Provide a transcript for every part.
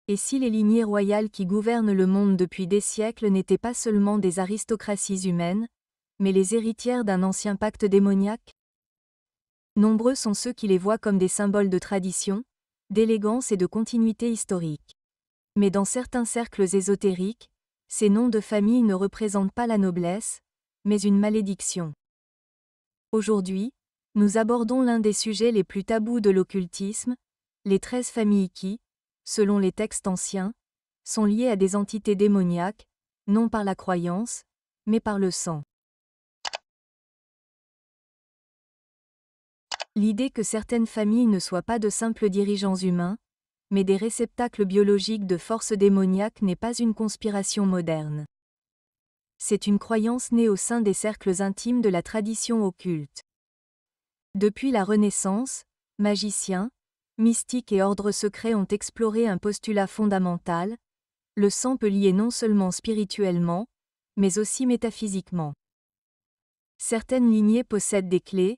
Et si les lignées royales qui gouvernent le monde depuis des siècles n'étaient pas seulement des aristocraties humaines, mais les héritières d'un ancien pacte démoniaque? Nombreux sont ceux qui les voient comme des symboles de tradition, d'élégance et de continuité historique. Mais dans certains cercles ésotériques, ces noms de famille ne représentent pas la noblesse, mais une malédiction. Aujourd'hui, nous abordons l'un des sujets les plus tabous de l'occultisme, les 13 familles qui, selon les textes anciens, sont liées à des entités démoniaques, non par la croyance, mais par le sang. L'idée que certaines familles ne soient pas de simples dirigeants humains, mais des réceptacles biologiques de forces démoniaques n'est pas une conspiration moderne. C'est une croyance née au sein des cercles intimes de la tradition occulte. Depuis la Renaissance, magiciens, mystiques et ordres secrets ont exploré un postulat fondamental: le sang peut lier non seulement spirituellement, mais aussi métaphysiquement. Certaines lignées possèdent des clés,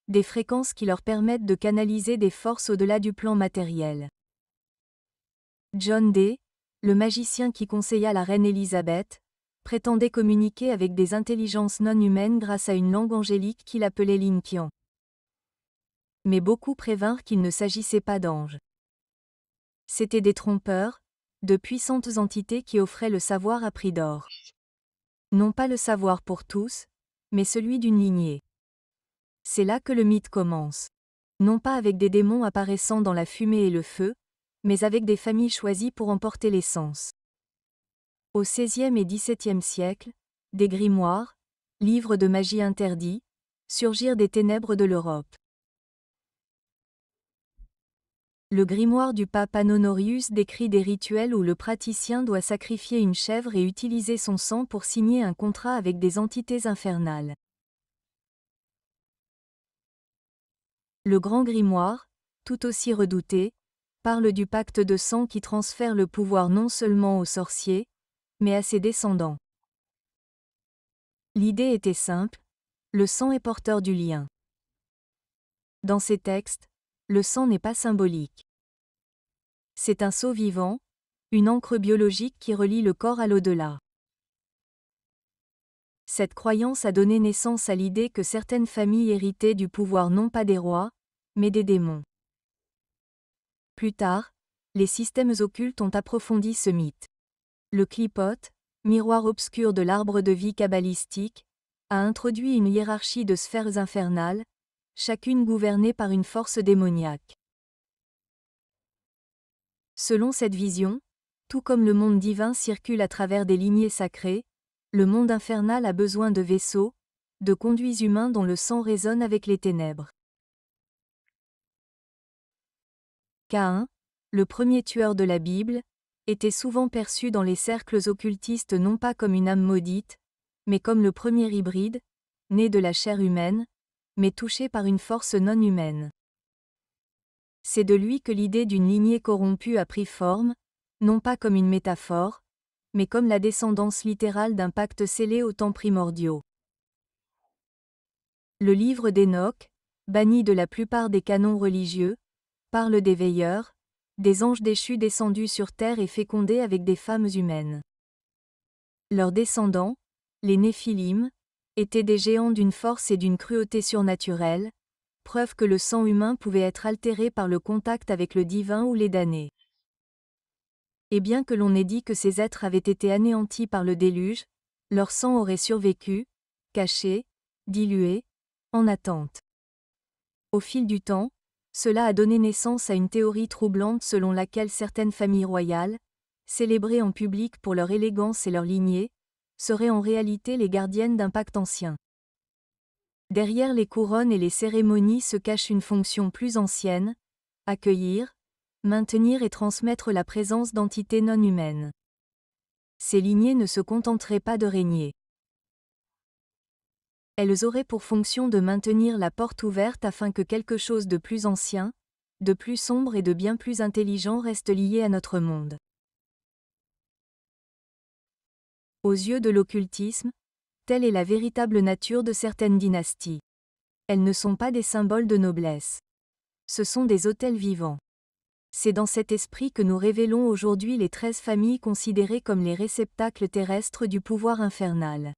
des fréquences qui leur permettent de canaliser des forces au-delà du plan matériel. John Dee, le magicien qui conseilla la reine Élisabeth, prétendait communiquer avec des intelligences non humaines grâce à une langue angélique qu'il appelait l'Inkian. Mais beaucoup prévinrent qu'il ne s'agissait pas d'anges. C'étaient des trompeurs, de puissantes entités qui offraient le savoir à prix d'or. Non pas le savoir pour tous, mais celui d'une lignée. C'est là que le mythe commence. Non pas avec des démons apparaissant dans la fumée et le feu, mais avec des familles choisies pour emporter l'essence. Au XVIe et XVIIe siècle, des grimoires, livres de magie interdits, surgirent des ténèbres de l'Europe. Le grimoire du pape Honorius décrit des rituels où le praticien doit sacrifier une chèvre et utiliser son sang pour signer un contrat avec des entités infernales. Le Grand Grimoire, tout aussi redouté, parle du pacte de sang qui transfère le pouvoir non seulement aux sorciers, mais à ses descendants. L'idée était simple: le sang est porteur du lien. Dans ces textes, le sang n'est pas symbolique. C'est un sceau vivant, une encre biologique qui relie le corps à l'au-delà. Cette croyance a donné naissance à l'idée que certaines familles héritaient du pouvoir non pas des rois, mais des démons. Plus tard, les systèmes occultes ont approfondi ce mythe. Le clipote, miroir obscur de l'arbre de vie kabbalistique, a introduit une hiérarchie de sphères infernales, chacune gouvernée par une force démoniaque. Selon cette vision, tout comme le monde divin circule à travers des lignées sacrées, le monde infernal a besoin de vaisseaux, de conduits humains dont le sang résonne avec les ténèbres. Caïn, le premier tueur de la Bible, était souvent perçu dans les cercles occultistes non pas comme une âme maudite, mais comme le premier hybride, né de la chair humaine, mais touché par une force non humaine. C'est de lui que l'idée d'une lignée corrompue a pris forme, non pas comme une métaphore, mais comme la descendance littérale d'un pacte scellé aux temps primordiaux. Le livre d'Hénoch, banni de la plupart des canons religieux, parle des veilleurs, des anges déchus descendus sur terre et fécondés avec des femmes humaines. Leurs descendants, les Néphilim, étaient des géants d'une force et d'une cruauté surnaturelle, preuve que le sang humain pouvait être altéré par le contact avec le divin ou les damnés. Et bien que l'on ait dit que ces êtres avaient été anéantis par le déluge, leur sang aurait survécu, caché, dilué, en attente. Au fil du temps, cela a donné naissance à une théorie troublante selon laquelle certaines familles royales, célébrées en public pour leur élégance et leur lignée, seraient en réalité les gardiennes d'un pacte ancien. Derrière les couronnes et les cérémonies se cache une fonction plus ancienne: accueillir, maintenir et transmettre la présence d'entités non humaines. Ces lignées ne se contenteraient pas de régner. Elles auraient pour fonction de maintenir la porte ouverte afin que quelque chose de plus ancien, de plus sombre et de bien plus intelligent reste lié à notre monde. Aux yeux de l'occultisme, telle est la véritable nature de certaines dynasties. Elles ne sont pas des symboles de noblesse. Ce sont des autels vivants. C'est dans cet esprit que nous révélons aujourd'hui les 13 familles considérées comme les réceptacles terrestres du pouvoir infernal.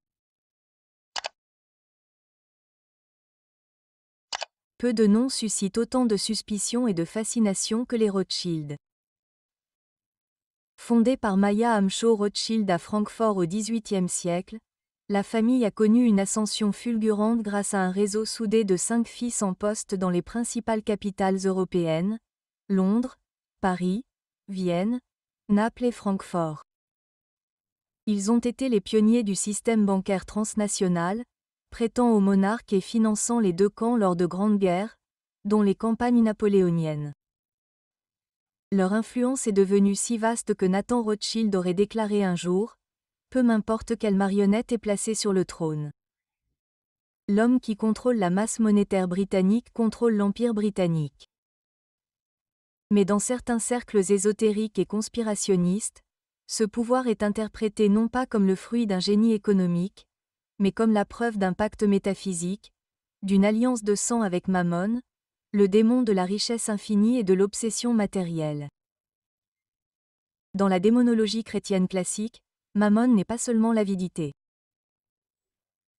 Peu de noms suscitent autant de suspicion et de fascination que les Rothschild. Fondée par Maya Amshaw Rothschild à Francfort au XVIIIe siècle, la famille a connu une ascension fulgurante grâce à un réseau soudé de 5 fils en poste dans les principales capitales européennes, Londres, Paris, Vienne, Naples et Francfort. Ils ont été les pionniers du système bancaire transnational, prêtant aux monarques et finançant les deux camps lors de grandes guerres, dont les campagnes napoléoniennes. Leur influence est devenue si vaste que Nathan Rothschild aurait déclaré un jour « Peu m'importe quelle marionnette est placée sur le trône. L'homme qui contrôle la masse monétaire britannique contrôle l'Empire britannique. » Mais dans certains cercles ésotériques et conspirationnistes, ce pouvoir est interprété non pas comme le fruit d'un génie économique, mais comme la preuve d'un pacte métaphysique, d'une alliance de sang avec Mammon, le démon de la richesse infinie et de l'obsession matérielle. Dans la démonologie chrétienne classique, Mammon n'est pas seulement l'avidité.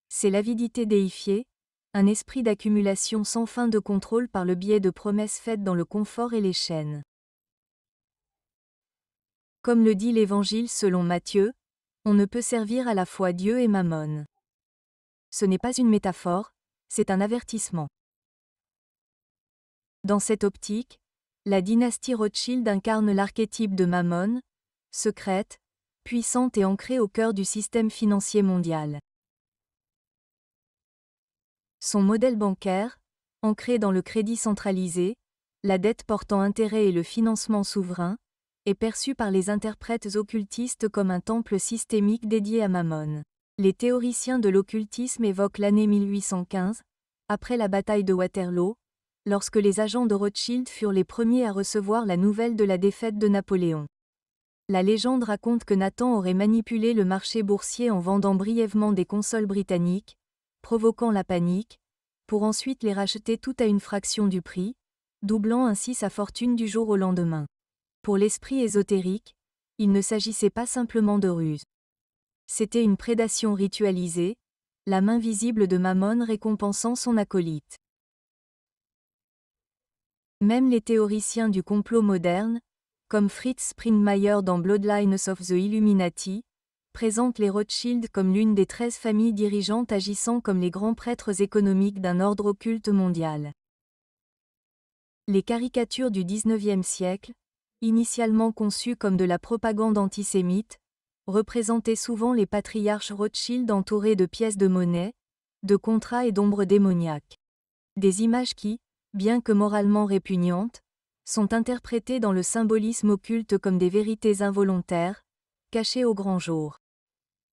C'est l'avidité déifiée, un esprit d'accumulation sans fin de contrôle par le biais de promesses faites dans le confort et les chaînes. Comme le dit l'Évangile selon Matthieu, on ne peut servir à la fois Dieu et Mammon. Ce n'est pas une métaphore, c'est un avertissement. Dans cette optique, la dynastie Rothschild incarne l'archétype de Mammon, secrète, puissante et ancrée au cœur du système financier mondial. Son modèle bancaire, ancré dans le crédit centralisé, la dette portant intérêt et le financement souverain, est perçu par les interprètes occultistes comme un temple systémique dédié à Mammon. Les théoriciens de l'occultisme évoquent l'année 1815, après la bataille de Waterloo, lorsque les agents de Rothschild furent les premiers à recevoir la nouvelle de la défaite de Napoléon. La légende raconte que Nathan aurait manipulé le marché boursier en vendant brièvement des consoles britanniques, provoquant la panique, pour ensuite les racheter toutes à une fraction du prix, doublant ainsi sa fortune du jour au lendemain. Pour l'esprit ésotérique, il ne s'agissait pas simplement de ruse. C'était une prédation ritualisée, la main visible de Mammon récompensant son acolyte. Même les théoriciens du complot moderne, comme Fritz Springmeier dans Bloodlines of the Illuminati, présentent les Rothschild comme l'une des 13 familles dirigeantes agissant comme les grands prêtres économiques d'un ordre occulte mondial. Les caricatures du XIXe siècle, initialement conçues comme de la propagande antisémite, représentaient souvent les patriarches Rothschild entourés de pièces de monnaie, de contrats et d'ombres démoniaques. Des images qui, bien que moralement répugnantes, sont interprétées dans le symbolisme occulte comme des vérités involontaires, cachées au grand jour.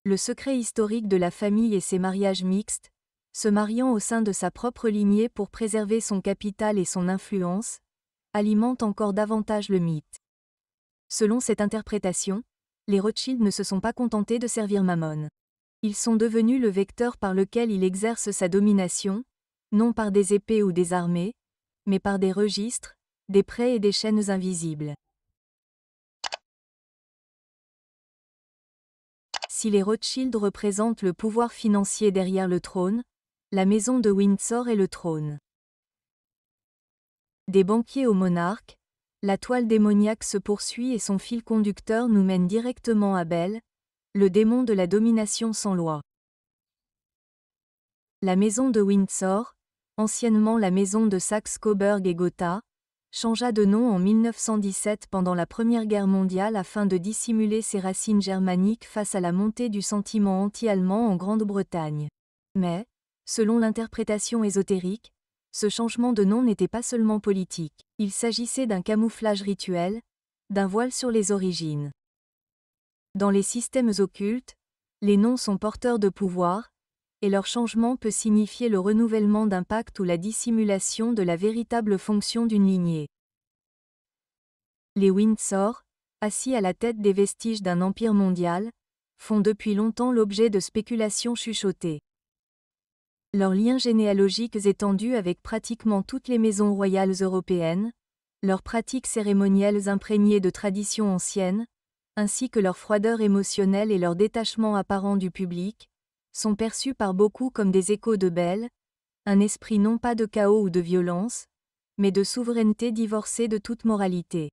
Le secret historique de la famille et ses mariages mixtes, se mariant au sein de sa propre lignée pour préserver son capital et son influence, alimente encore davantage le mythe. Selon cette interprétation, les Rothschild ne se sont pas contentés de servir Mammon. Ils sont devenus le vecteur par lequel il exerce sa domination, non par des épées ou des armées, mais par des registres, des prêts et des chaînes invisibles. Si les Rothschild représentent le pouvoir financier derrière le trône, la maison de Windsor est le trône. Des banquiers aux monarques, la toile démoniaque se poursuit et son fil conducteur nous mène directement à Bel, le démon de la domination sans loi. La maison de Windsor, anciennement la maison de Saxe-Coburg et Gotha, changea de nom en 1917 pendant la Première Guerre mondiale afin de dissimuler ses racines germaniques face à la montée du sentiment anti-allemand en Grande-Bretagne. Mais, selon l'interprétation ésotérique, ce changement de nom n'était pas seulement politique, il s'agissait d'un camouflage rituel, d'un voile sur les origines. Dans les systèmes occultes, les noms sont porteurs de pouvoir, et leur changement peut signifier le renouvellement d'un pacte ou la dissimulation de la véritable fonction d'une lignée. Les Windsor, assis à la tête des vestiges d'un empire mondial, font depuis longtemps l'objet de spéculations chuchotées. Leurs liens généalogiques étendus avec pratiquement toutes les maisons royales européennes, Leurs pratiques cérémonielles imprégnées de traditions anciennes, ainsi que leur froideur émotionnelle et leur détachement apparent du public, sont perçus par beaucoup comme des échos de Bel, un esprit non pas de chaos ou de violence, mais de souveraineté divorcée de toute moralité.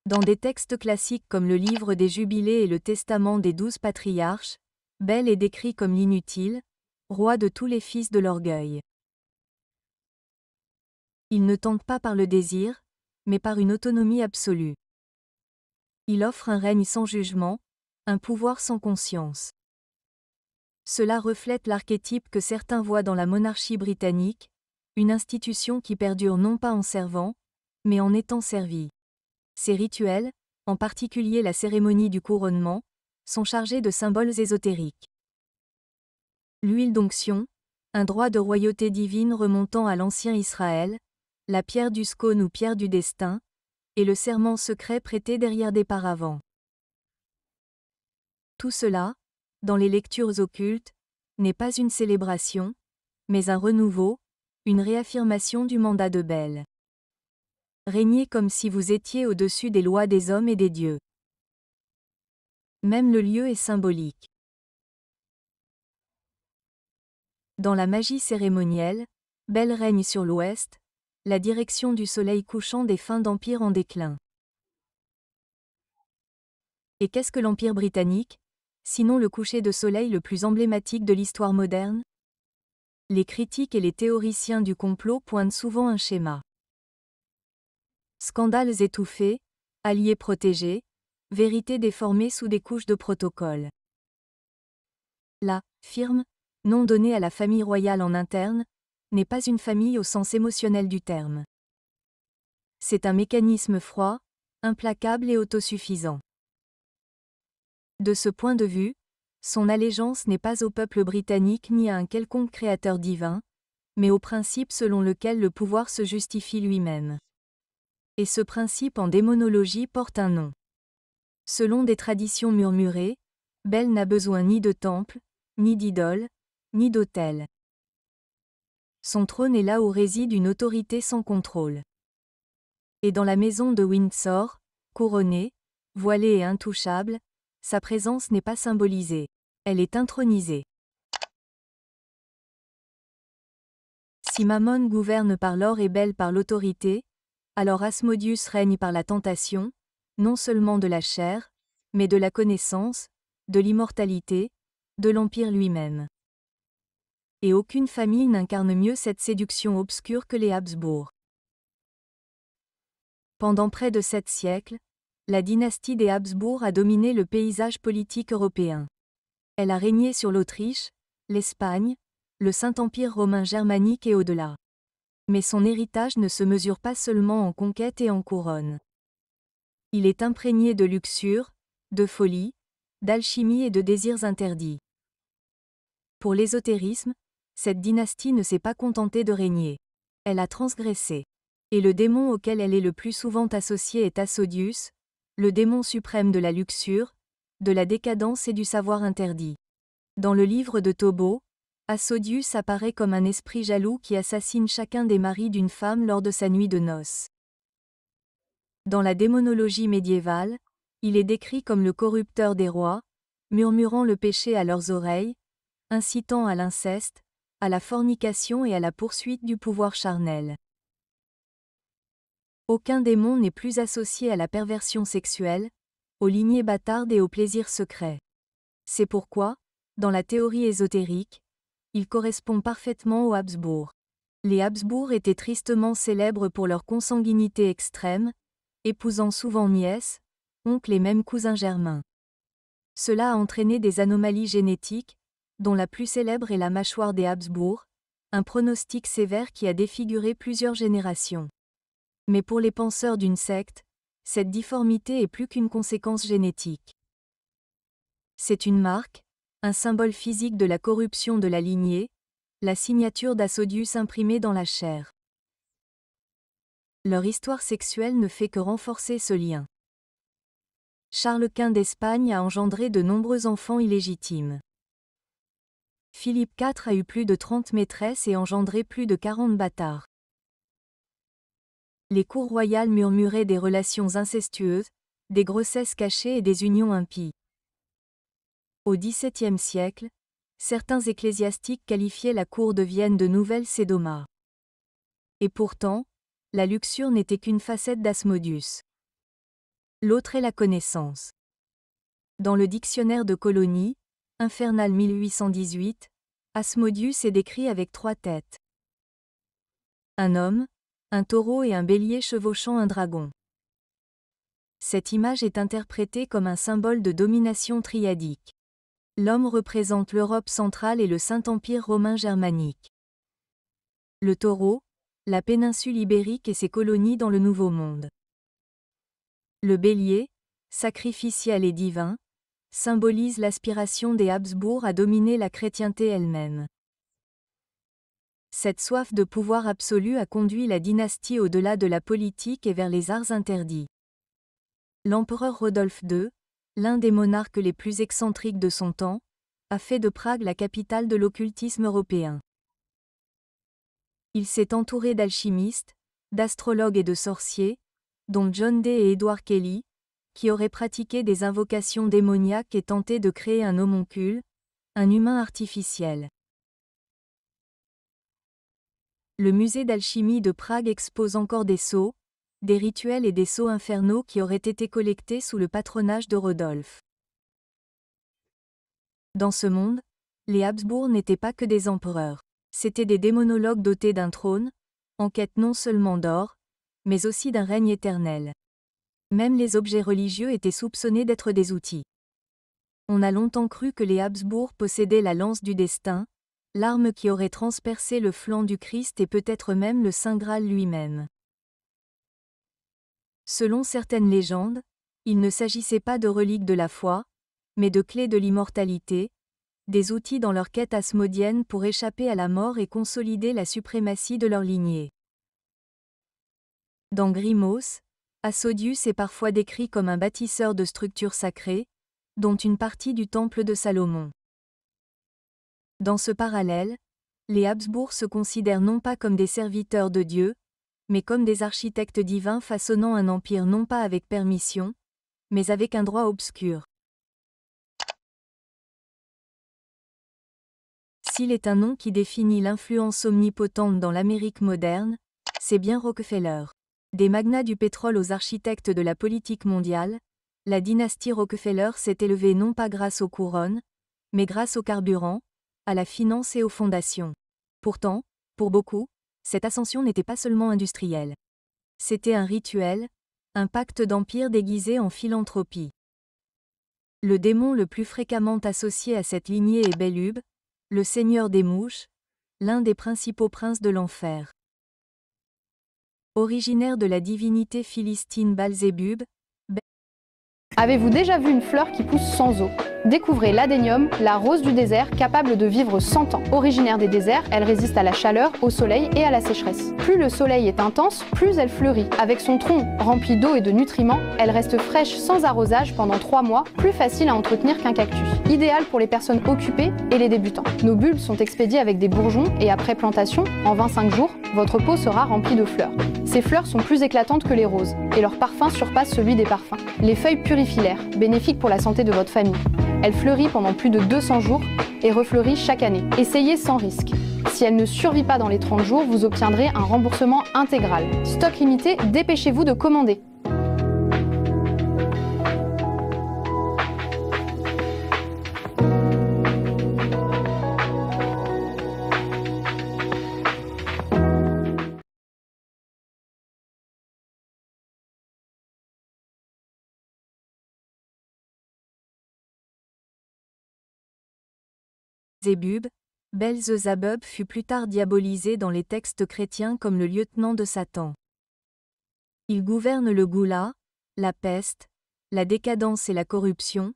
Dans des textes classiques comme le Livre des Jubilés et le Testament des 12 patriarches, Bel est décrit comme l'inutile, roi de tous les fils de l'orgueil. Il ne tente pas par le désir, mais par une autonomie absolue. Il offre un règne sans jugement, un pouvoir sans conscience. Cela reflète l'archétype que certains voient dans la monarchie britannique, une institution qui perdure non pas en servant, mais en étant servie. Ces rituels, en particulier la cérémonie du couronnement, sont chargés de symboles ésotériques. L'huile d'onction, un droit de royauté divine remontant à l'ancien Israël, la pierre du scone ou pierre du destin, et le serment secret prêté derrière des paravents. Tout cela, dans les lectures occultes, n'est pas une célébration, mais un renouveau, une réaffirmation du mandat de Bel. Régnez comme si vous étiez au-dessus des lois des hommes et des dieux. Même le lieu est symbolique. Dans la magie cérémonielle, Bel règne sur l'ouest, la direction du soleil couchant des fins d'empire en déclin. Et qu'est-ce que l'Empire britannique, sinon le coucher de soleil le plus emblématique de l'histoire moderne? Les critiques et les théoriciens du complot pointent souvent un schéma. Scandales étouffés, alliés protégés, vérité déformée sous des couches de protocole. La firme, nom donné à la famille royale en interne, n'est pas une famille au sens émotionnel du terme. C'est un mécanisme froid, implacable et autosuffisant. De ce point de vue, son allégeance n'est pas au peuple britannique ni à un quelconque créateur divin, mais au principe selon lequel le pouvoir se justifie lui-même. Et ce principe en démonologie porte un nom. Selon des traditions murmurées, Bel n'a besoin ni de temple, ni d'idole, ni d'autel. Son trône est là où réside une autorité sans contrôle. Et dans la maison de Windsor, couronnée, voilée et intouchable, sa présence n'est pas symbolisée, elle est intronisée. Si Mammon gouverne par l'or et Bel par l'autorité, alors Asmodeus règne par la tentation, non seulement de la chair, mais de la connaissance, de l'immortalité, de l'Empire lui-même. Et aucune famille n'incarne mieux cette séduction obscure que les Habsbourg. Pendant près de 7 siècles, la dynastie des Habsbourg a dominé le paysage politique européen. Elle a régné sur l'Autriche, l'Espagne, le Saint-Empire romain germanique et au-delà. Mais son héritage ne se mesure pas seulement en conquête et en couronne. Il est imprégné de luxure, de folie, d'alchimie et de désirs interdits. Pour l'ésotérisme, cette dynastie ne s'est pas contentée de régner. Elle a transgressé. Et le démon auquel elle est le plus souvent associée est Asmodeus, le démon suprême de la luxure, de la décadence et du savoir interdit. Dans le livre de Tobit, Asmodeus apparaît comme un esprit jaloux qui assassine chacun des maris d'une femme lors de sa nuit de noces. Dans la démonologie médiévale, il est décrit comme le corrupteur des rois, murmurant le péché à leurs oreilles, incitant à l'inceste, à la fornication et à la poursuite du pouvoir charnel. Aucun démon n'est plus associé à la perversion sexuelle, aux lignées bâtardes et aux plaisirs secrets. C'est pourquoi, dans la théorie ésotérique, il correspond parfaitement aux Habsbourg. Les Habsbourg étaient tristement célèbres pour leur consanguinité extrême, épousant souvent nièces, oncles et même cousins germains. Cela a entraîné des anomalies génétiques, dont la plus célèbre est la mâchoire des Habsbourg, un pronostic sévère qui a défiguré plusieurs générations. Mais pour les penseurs d'une secte, cette difformité est plus qu'une conséquence génétique. C'est une marque, un symbole physique de la corruption de la lignée, la signature d'Asmodeus imprimée dans la chair. Leur histoire sexuelle ne fait que renforcer ce lien. Charles Quint d'Espagne a engendré de nombreux enfants illégitimes. Philippe IV a eu plus de 30 maîtresses et engendré plus de 40 bâtards. Les cours royales murmuraient des relations incestueuses, des grossesses cachées et des unions impies. Au XVIIe siècle, certains ecclésiastiques qualifiaient la cour de Vienne de nouvelle Sédoma. Et pourtant, la luxure n'était qu'une facette d'Asmodeus. L'autre est la connaissance. Dans le dictionnaire de Colonie, Infernal 1818, Asmodeus est décrit avec 3 têtes. Un homme, un taureau et un bélier chevauchant un dragon. Cette image est interprétée comme un symbole de domination triadique. L'homme représente l'Europe centrale et le Saint-Empire romain germanique. Le taureau, la péninsule ibérique et ses colonies dans le Nouveau Monde. Le bélier, sacrificiel et divin, symbolise l'aspiration des Habsbourg à dominer la chrétienté elle-même. Cette soif de pouvoir absolu a conduit la dynastie au-delà de la politique et vers les arts interdits. L'empereur Rodolphe II, l'un des monarques les plus excentriques de son temps, a fait de Prague la capitale de l'occultisme européen. Il s'est entouré d'alchimistes, d'astrologues et de sorciers, dont John Dee et Edward Kelly, qui auraient pratiqué des invocations démoniaques et tenté de créer un homoncule, un humain artificiel. Le musée d'alchimie de Prague expose encore des sceaux, des rituels et des sceaux infernaux qui auraient été collectés sous le patronage de Rodolphe. Dans ce monde, les Habsbourg n'étaient pas que des empereurs. C'étaient des démonologues dotés d'un trône, en quête non seulement d'or, mais aussi d'un règne éternel. Même les objets religieux étaient soupçonnés d'être des outils. On a longtemps cru que les Habsbourg possédaient la lance du destin, l'arme qui aurait transpercé le flanc du Christ et peut-être même le Saint Graal lui-même. Selon certaines légendes, il ne s'agissait pas de reliques de la foi, mais de clés de l'immortalité, des outils dans leur quête asmodienne pour échapper à la mort et consolider la suprématie de leur lignée. Dans Grimos, Asmodeus est parfois décrit comme un bâtisseur de structures sacrées, dont une partie du temple de Salomon. Dans ce parallèle, les Habsbourg se considèrent non pas comme des serviteurs de Dieu, mais comme des architectes divins façonnant un empire non pas avec permission, mais avec un droit obscur. S'il est un nom qui définit l'influence omnipotente dans l'Amérique moderne, c'est bien Rockefeller. Des magnats du pétrole aux architectes de la politique mondiale, la dynastie Rockefeller s'est élevée non pas grâce aux couronnes, mais grâce au carburant, à la finance et aux fondations. Pourtant, pour beaucoup, cette ascension n'était pas seulement industrielle. C'était un rituel, un pacte d'empire déguisé en philanthropie. Le démon le plus fréquemment associé à cette lignée est Belub, le seigneur des mouches, l'un des principaux princes de l'enfer. Originaire de la divinité philistine Baal-Zébub, Avez-vous déjà vu une fleur qui pousse sans eau? Découvrez l'adénium, la rose du désert, capable de vivre 100 ans. Originaire des déserts, elle résiste à la chaleur, au soleil et à la sécheresse. Plus le soleil est intense, plus elle fleurit. Avec son tronc rempli d'eau et de nutriments, elle reste fraîche sans arrosage pendant 3 mois, plus facile à entretenir qu'un cactus. Idéal pour les personnes occupées et les débutants. Nos bulbes sont expédiées avec des bourgeons et après plantation, en 25 jours, votre pot sera rempli de fleurs. Ces fleurs sont plus éclatantes que les roses et leur parfum surpasse celui des parfums. Les feuilles purifilaires, bénéfiques pour la santé de votre famille. Elle fleurit pendant plus de 200 jours et refleurit chaque année. Essayez sans risque. Si elle ne survit pas dans les 30 jours, vous obtiendrez un remboursement intégral. Stock limité, dépêchez-vous de commander. Zébub, Belzébuth fut plus tard diabolisé dans les textes chrétiens comme le lieutenant de Satan. Il gouverne le goulag, la peste, la décadence et la corruption,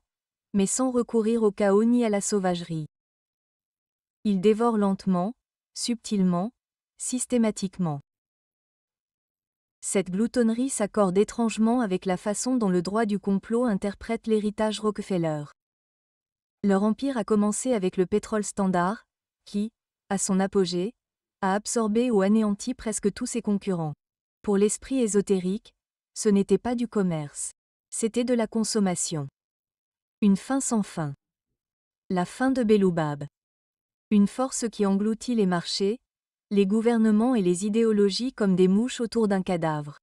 mais sans recourir au chaos ni à la sauvagerie. Il dévore lentement, subtilement, systématiquement. Cette gloutonnerie s'accorde étrangement avec la façon dont le droit du complot interprète l'héritage Rockefeller. Leur empire a commencé avec le pétrole standard, qui, à son apogée, a absorbé ou anéanti presque tous ses concurrents. Pour l'esprit ésotérique, ce n'était pas du commerce. C'était de la consommation. Une fin sans fin. La fin de Belubab. Une force qui engloutit les marchés, les gouvernements et les idéologies comme des mouches autour d'un cadavre.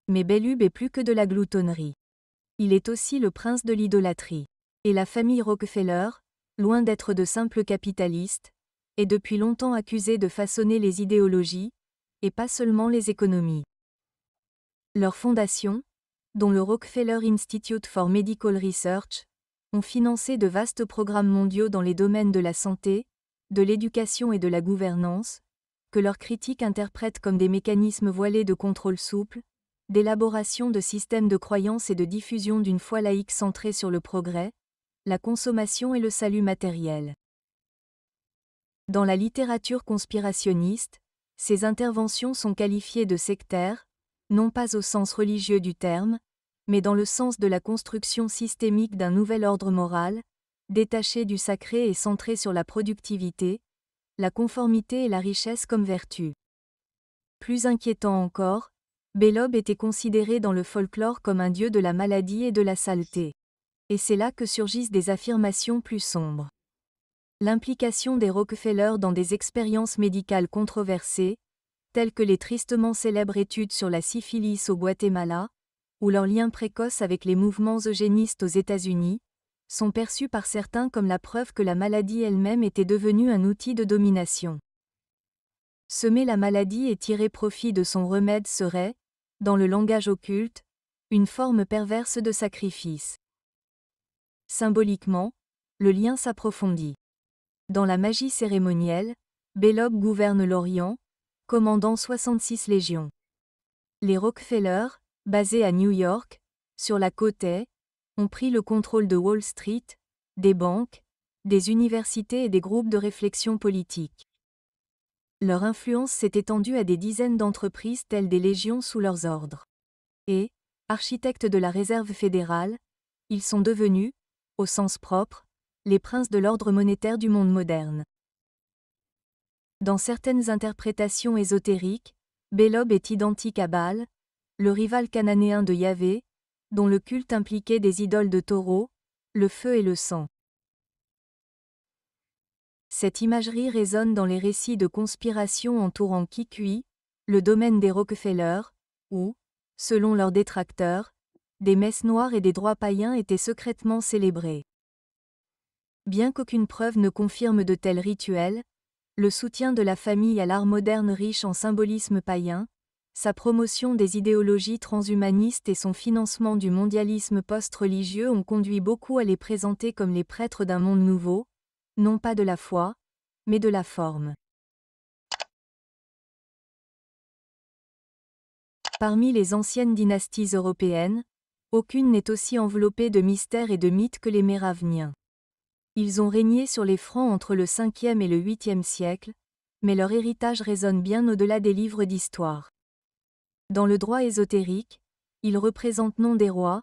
Mais Belub est plus que de la gloutonnerie. Il est aussi le prince de l'idolâtrie. Et la famille Rockefeller, loin d'être de simples capitalistes, est depuis longtemps accusée de façonner les idéologies, et pas seulement les économies. Leurs fondations, dont le Rockefeller Institute for Medical Research, ont financé de vastes programmes mondiaux dans les domaines de la santé, de l'éducation et de la gouvernance, que leurs critiques interprètent comme des mécanismes voilés de contrôle souple, d'élaboration de systèmes de croyance et de diffusion d'une foi laïque centrée sur le progrès, la consommation et le salut matériel. Dans la littérature conspirationniste, ces interventions sont qualifiées de sectaires, non pas au sens religieux du terme, mais dans le sens de la construction systémique d'un nouvel ordre moral, détaché du sacré et centré sur la productivité, la conformité et la richesse comme vertu. Plus inquiétant encore, Belob était considéré dans le folklore comme un dieu de la maladie et de la saleté. Et c'est là que surgissent des affirmations plus sombres. L'implication des Rockefeller dans des expériences médicales controversées, telles que les tristement célèbres études sur la syphilis au Guatemala, ou leur lien précoce avec les mouvements eugénistes aux États-Unis, sont perçus par certains comme la preuve que la maladie elle-même était devenue un outil de domination. Semer la maladie et tirer profit de son remède serait, dans le langage occulte, une forme perverse de sacrifice. Symboliquement, le lien s'approfondit. Dans la magie cérémonielle, Belob gouverne l'Orient, commandant 66 légions. Les Rockefeller, basés à New York, sur la côte est, ont pris le contrôle de Wall Street, des banques, des universités et des groupes de réflexion politique. Leur influence s'est étendue à des dizaines d'entreprises telles des légions sous leurs ordres. Et, architectes de la Réserve fédérale, ils sont devenus, au sens propre, les princes de l'ordre monétaire du monde moderne. Dans certaines interprétations ésotériques, Belob est identique à Baal, le rival cananéen de Yahvé, dont le culte impliquait des idoles de taureaux, le feu et le sang. Cette imagerie résonne dans les récits de conspiration entourant Kikui, le domaine des Rockefeller, où, selon leurs détracteurs, des messes noires et des droits païens étaient secrètement célébrés. Bien qu'aucune preuve ne confirme de tels rituels, le soutien de la famille à l'art moderne riche en symbolisme païen, sa promotion des idéologies transhumanistes et son financement du mondialisme post-religieux ont conduit beaucoup à les présenter comme les prêtres d'un monde nouveau, non pas de la foi, mais de la forme. Parmi les anciennes dynasties européennes, aucune n'est aussi enveloppée de mystères et de mythes que les Méravniens. Ils ont régné sur les Francs entre le 5e et le 8e siècle, mais leur héritage résonne bien au-delà des livres d'histoire. Dans le droit ésotérique, ils représentent non des rois,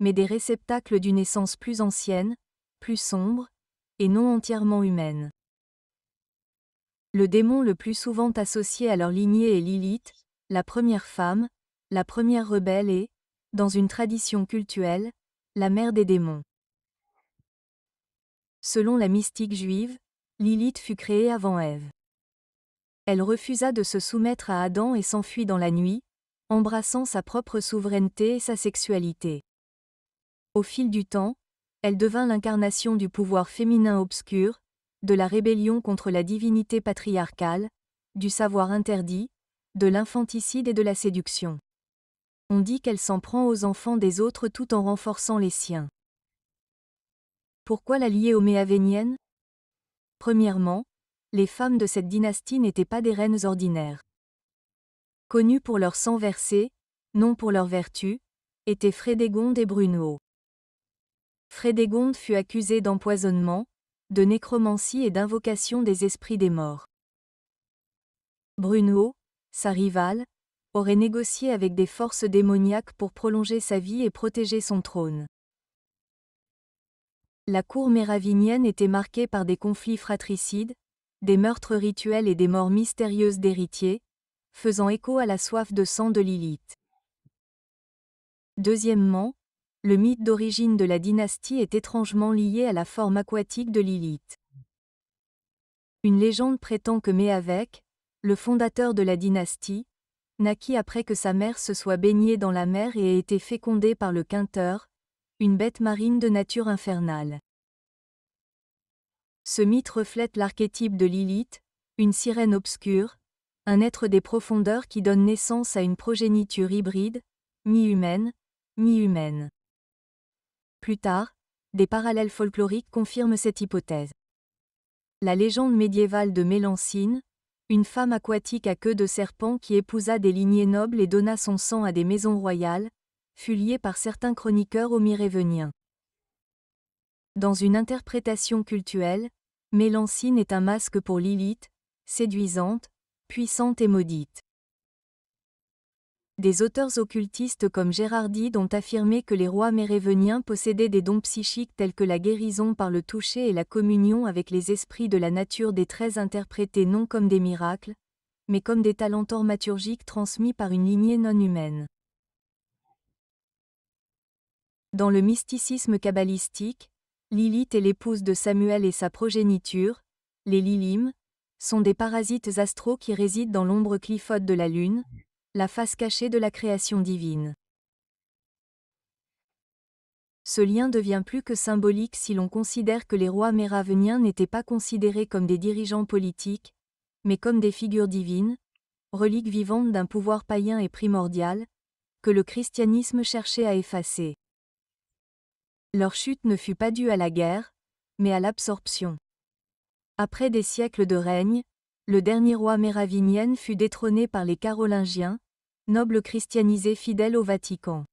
mais des réceptacles d'une essence plus ancienne, plus sombre, et non entièrement humaine. Le démon le plus souvent associé à leur lignée est Lilith, la première femme, la première rebelle et, dans une tradition cultuelle, la mère des démons. Selon la mystique juive, Lilith fut créée avant Ève. Elle refusa de se soumettre à Adam et s'enfuit dans la nuit, embrassant sa propre souveraineté et sa sexualité. Au fil du temps, elle devint l'incarnation du pouvoir féminin obscur, de la rébellion contre la divinité patriarcale, du savoir interdit, de l'infanticide et de la séduction. On dit qu'elle s'en prend aux enfants des autres tout en renforçant les siens. Pourquoi la lier aux Méavéniennes ? Premièrement, les femmes de cette dynastie n'étaient pas des reines ordinaires. Connues pour leur sang versé, non pour leur vertu, étaient Frédégonde et Brunehaut. Frédégonde fut accusée d'empoisonnement, de nécromancie et d'invocation des esprits des morts. Brunehaut, sa rivale, aurait négocié avec des forces démoniaques pour prolonger sa vie et protéger son trône. La cour méravinienne était marquée par des conflits fratricides, des meurtres rituels et des morts mystérieuses d'héritiers, faisant écho à la soif de sang de Lilith. Deuxièmement, le mythe d'origine de la dynastie est étrangement lié à la forme aquatique de Lilith. Une légende prétend que Méavec, le fondateur de la dynastie, naquit après que sa mère se soit baignée dans la mer et ait été fécondée par le Quinteur, une bête marine de nature infernale. Ce mythe reflète l'archétype de Lilith, une sirène obscure, un être des profondeurs qui donne naissance à une progéniture hybride, mi-humaine, mi-humaine. Plus tard, des parallèles folkloriques confirment cette hypothèse. La légende médiévale de Mélancine, une femme aquatique à queue de serpent qui épousa des lignées nobles et donna son sang à des maisons royales, fut liée par certains chroniqueurs aux Méréveniens. Dans une interprétation cultuelle, Mélancine est un masque pour Lilith, séduisante, puissante et maudite. Des auteurs occultistes comme Gérardide ont affirmé que les rois méréveniens possédaient des dons psychiques tels que la guérison par le toucher et la communion avec les esprits de la nature des traits interprétés non comme des miracles, mais comme des talents thaumaturgiques transmis par une lignée non humaine. Dans le mysticisme kabbalistique, Lilith est l'épouse de Samuel et sa progéniture, les Lilim, sont des parasites astraux qui résident dans l'ombre cliffote de la lune, la face cachée de la création divine. Ce lien devient plus que symbolique si l'on considère que les rois méraveniens n'étaient pas considérés comme des dirigeants politiques, mais comme des figures divines, reliques vivantes d'un pouvoir païen et primordial, que le christianisme cherchait à effacer. Leur chute ne fut pas due à la guerre, mais à l'absorption. Après des siècles de règne, le dernier roi méravingien fut détrôné par les Carolingiens, nobles christianisés fidèles au Vatican.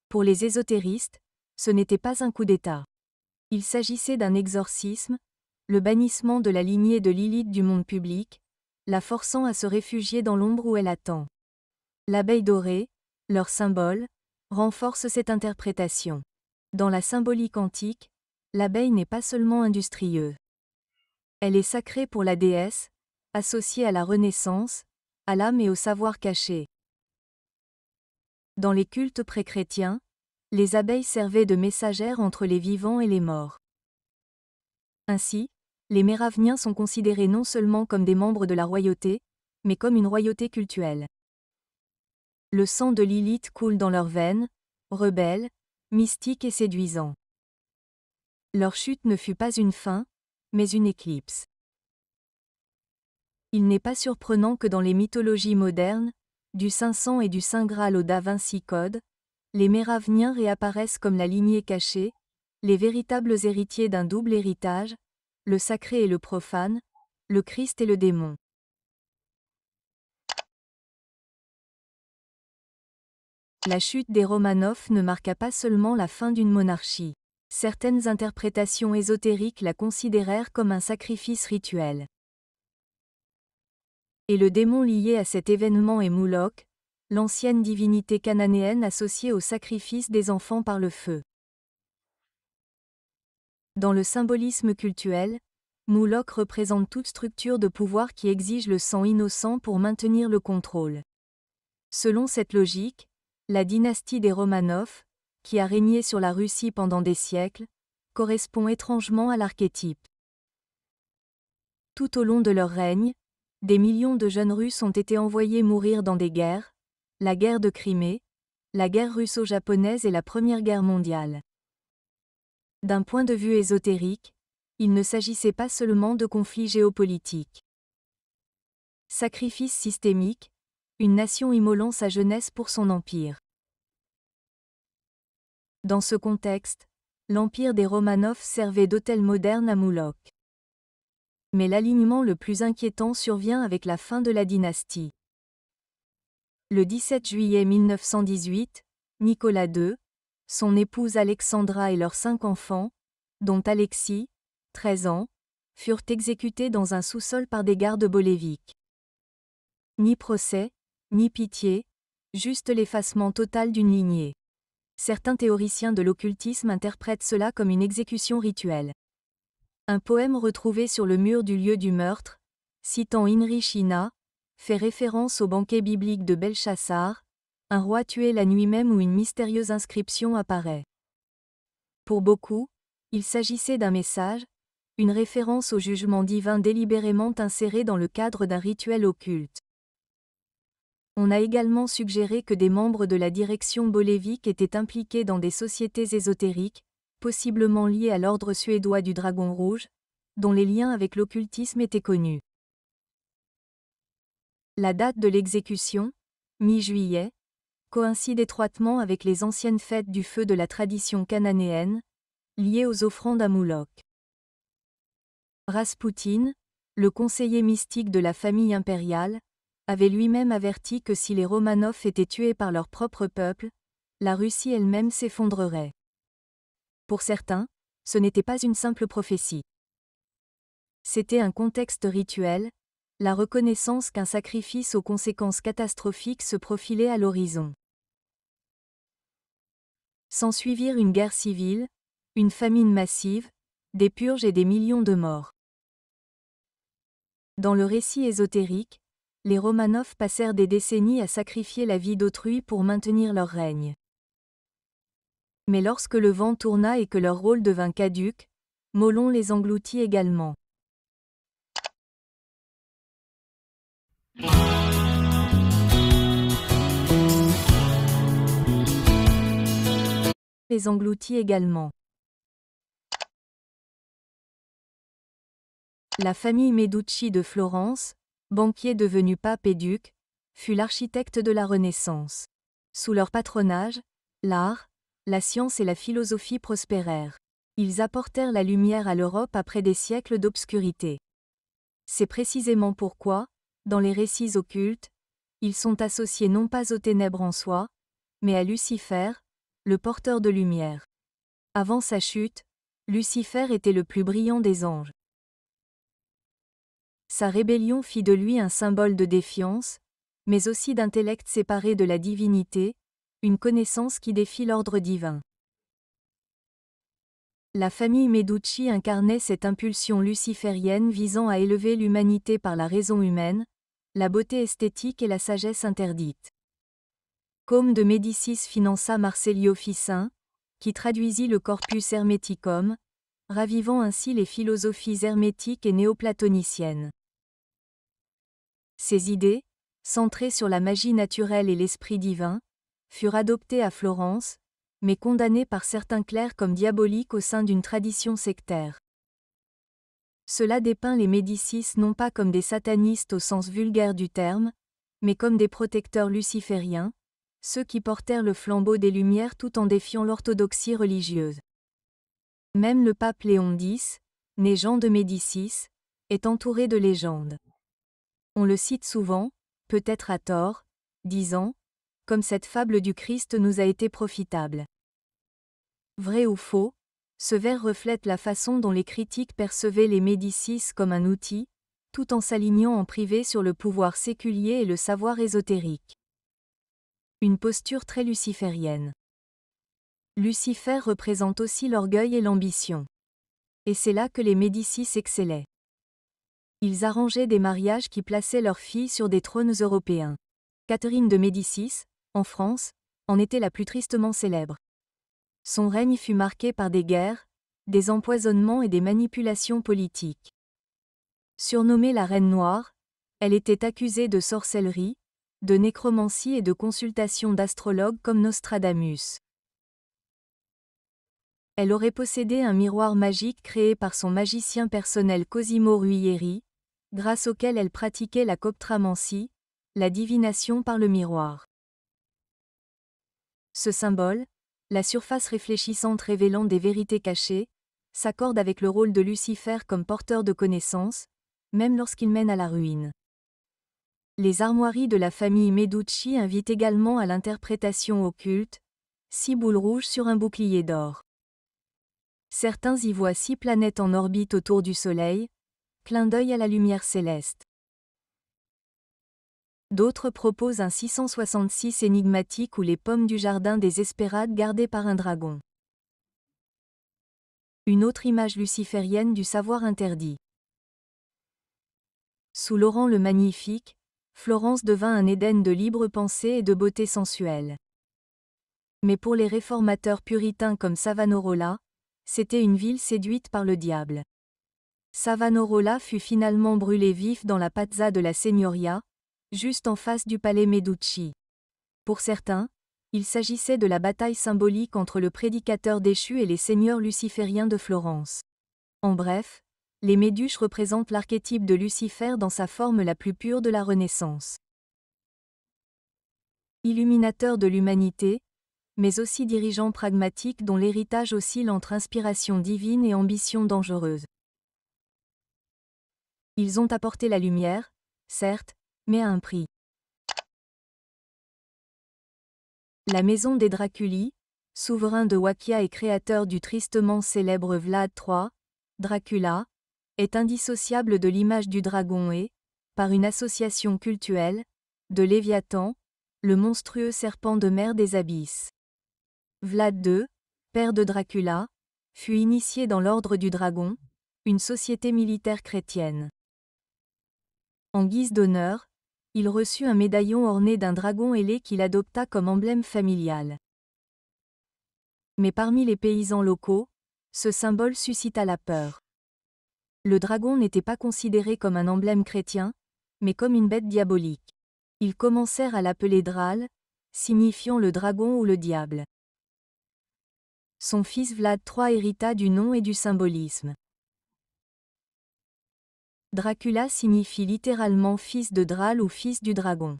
Pour les ésotéristes, ce n'était pas un coup d'État. Il s'agissait d'un exorcisme, le bannissement de la lignée de Lilith du monde public, la forçant à se réfugier dans l'ombre où elle attend. L'abeille dorée, leur symbole, renforce cette interprétation. Dans la symbolique antique, l'abeille n'est pas seulement industrieuse. Elle est sacrée pour la déesse, associée à la Renaissance, à l'âme et au savoir caché. Dans les cultes pré-chrétiens, les abeilles servaient de messagères entre les vivants et les morts. Ainsi, les Méraveniens sont considérés non seulement comme des membres de la royauté, mais comme une royauté cultuelle. Le sang de Lilith coule dans leurs veines, rebelle, mystique et séduisant. Leur chute ne fut pas une fin, mais une éclipse. Il n'est pas surprenant que dans les mythologies modernes, du Saint-Sang et du Saint Graal au Da Vinci Code, les Méraveniens réapparaissent comme la lignée cachée, les véritables héritiers d'un double héritage, le sacré et le profane, le Christ et le démon. La chute des Romanov ne marqua pas seulement la fin d'une monarchie. Certaines interprétations ésotériques la considérèrent comme un sacrifice rituel. Et le démon lié à cet événement est Moloch, l'ancienne divinité cananéenne associée au sacrifice des enfants par le feu. Dans le symbolisme cultuel, Moloch représente toute structure de pouvoir qui exige le sang innocent pour maintenir le contrôle. Selon cette logique, la dynastie des Romanov, qui a régné sur la Russie pendant des siècles, correspond étrangement à l'archétype. Tout au long de leur règne, des millions de jeunes Russes ont été envoyés mourir dans des guerres, la guerre de Crimée, la guerre russo-japonaise et la Première Guerre mondiale. D'un point de vue ésotérique, il ne s'agissait pas seulement de conflits géopolitiques. Sacrifice systémique, une nation immolant sa jeunesse pour son empire. Dans ce contexte, l'empire des Romanov servait d'autel moderne à Moloch. Mais l'alignement le plus inquiétant survient avec la fin de la dynastie. Le 17 juillet 1918, Nicolas II, son épouse Alexandra et leurs 5 enfants, dont Alexis, 13 ans, furent exécutés dans un sous-sol par des gardes boléviques. Ni procès, ni pitié, juste l'effacement total d'une lignée. Certains théoriciens de l'occultisme interprètent cela comme une exécution rituelle. Un poème retrouvé sur le mur du lieu du meurtre, citant Heinrich Heine, fait référence au banquet biblique de Belchassar, un roi tué la nuit même où une mystérieuse inscription apparaît. Pour beaucoup, il s'agissait d'un message, une référence au jugement divin délibérément inséré dans le cadre d'un rituel occulte. On a également suggéré que des membres de la direction bolévique étaient impliqués dans des sociétés ésotériques, possiblement liées à l'ordre suédois du Dragon Rouge, dont les liens avec l'occultisme étaient connus. La date de l'exécution, mi-juillet, coïncide étroitement avec les anciennes fêtes du feu de la tradition cananéenne, liées aux offrandes à Moloch. Raspoutine, le conseiller mystique de la famille impériale, avait lui-même averti que si les Romanov étaient tués par leur propre peuple, la Russie elle-même s'effondrerait. Pour certains, ce n'était pas une simple prophétie. C'était un contexte rituel, la reconnaissance qu'un sacrifice aux conséquences catastrophiques se profilait à l'horizon. S'ensuivirent une guerre civile, une famine massive, des purges et des millions de morts. Dans le récit ésotérique, les Romanov passèrent des décennies à sacrifier la vie d'autrui pour maintenir leur règne. Mais lorsque le vent tourna et que leur rôle devint caduc, Molon les engloutit également. Les engloutit également. La famille Medici de Florence, banquier devenu pape et duc, fut l'architecte de la Renaissance. Sous leur patronage, l'art, la science et la philosophie prospérèrent. Ils apportèrent la lumière à l'Europe après des siècles d'obscurité. C'est précisément pourquoi, dans les récits occultes, ils sont associés non pas aux ténèbres en soi, mais à Lucifer, le porteur de lumière. Avant sa chute, Lucifer était le plus brillant des anges. Sa rébellion fit de lui un symbole de défiance, mais aussi d'intellect séparé de la divinité, une connaissance qui défie l'ordre divin. La famille Medici incarnait cette impulsion luciférienne visant à élever l'humanité par la raison humaine, la beauté esthétique et la sagesse interdite. Côme de Médicis finança Marcellio Ficin, qui traduisit le Corpus Hermeticum, ravivant ainsi les philosophies hermétiques et néoplatoniciennes. Ces idées, centrées sur la magie naturelle et l'esprit divin, furent adoptées à Florence, mais condamnées par certains clercs comme diaboliques au sein d'une tradition sectaire. Cela dépeint les Médicis non pas comme des satanistes au sens vulgaire du terme, mais comme des protecteurs lucifériens, ceux qui portèrent le flambeau des Lumières tout en défiant l'orthodoxie religieuse. Même le pape Léon X, né Jean de Médicis, est entouré de légendes. On le cite souvent, peut-être à tort, disant « Comme cette fable du Christ nous a été profitable ». Vrai ou faux, ce vers reflète la façon dont les critiques percevaient les Médicis comme un outil, tout en s'alignant en privé sur le pouvoir séculier et le savoir ésotérique. Une posture très luciférienne. Lucifer représente aussi l'orgueil et l'ambition. Et c'est là que les Médicis excellaient. Ils arrangeaient des mariages qui plaçaient leurs filles sur des trônes européens. Catherine de Médicis, en France, en était la plus tristement célèbre. Son règne fut marqué par des guerres, des empoisonnements et des manipulations politiques. Surnommée la Reine Noire, elle était accusée de sorcellerie, de nécromancie et de consultation d'astrologues comme Nostradamus. Elle aurait possédé un miroir magique créé par son magicien personnel Cosimo Ruggieri, grâce auquel elle pratiquait la coptramancie, la divination par le miroir. Ce symbole, la surface réfléchissante révélant des vérités cachées, s'accorde avec le rôle de Lucifer comme porteur de connaissances, même lorsqu'il mène à la ruine. Les armoiries de la famille Medici invitent également à l'interprétation occulte, 6 boules rouges sur un bouclier d'or. Certains y voient 6 planètes en orbite autour du Soleil, clin d'œil à la lumière céleste. D'autres proposent un 666 énigmatique ou les pommes du jardin des Hespérides gardées par un dragon. Une autre image luciférienne du savoir interdit. Sous Laurent le Magnifique, Florence devint un Éden de libre pensée et de beauté sensuelle. Mais pour les réformateurs puritains comme Savonarola, c'était une ville séduite par le diable. Savonarola fut finalement brûlé vif dans la Pazza de la Signoria, juste en face du palais Meducci. Pour certains, il s'agissait de la bataille symbolique entre le prédicateur déchu et les seigneurs lucifériens de Florence. En bref, les Méduches représentent l'archétype de Lucifer dans sa forme la plus pure de la Renaissance. Illuminateur de l'humanité, mais aussi dirigeant pragmatique dont l'héritage oscille entre inspiration divine et ambition dangereuse. Ils ont apporté la lumière, certes, mais à un prix. La maison des Draculi, souverain de Wakkia et créateur du tristement célèbre Vlad III, Dracula, est indissociable de l'image du dragon et, par une association cultuelle, de Léviathan, le monstrueux serpent de mer des abysses. Vlad II, père de Dracula, fut initié dans l'ordre du dragon, une société militaire chrétienne. En guise d'honneur, il reçut un médaillon orné d'un dragon ailé qu'il adopta comme emblème familial. Mais parmi les paysans locaux, ce symbole suscita la peur. Le dragon n'était pas considéré comme un emblème chrétien, mais comme une bête diabolique. Ils commencèrent à l'appeler Dral, signifiant le dragon ou le diable. Son fils Vlad III hérita du nom et du symbolisme. Dracula signifie littéralement fils de Dral ou fils du dragon.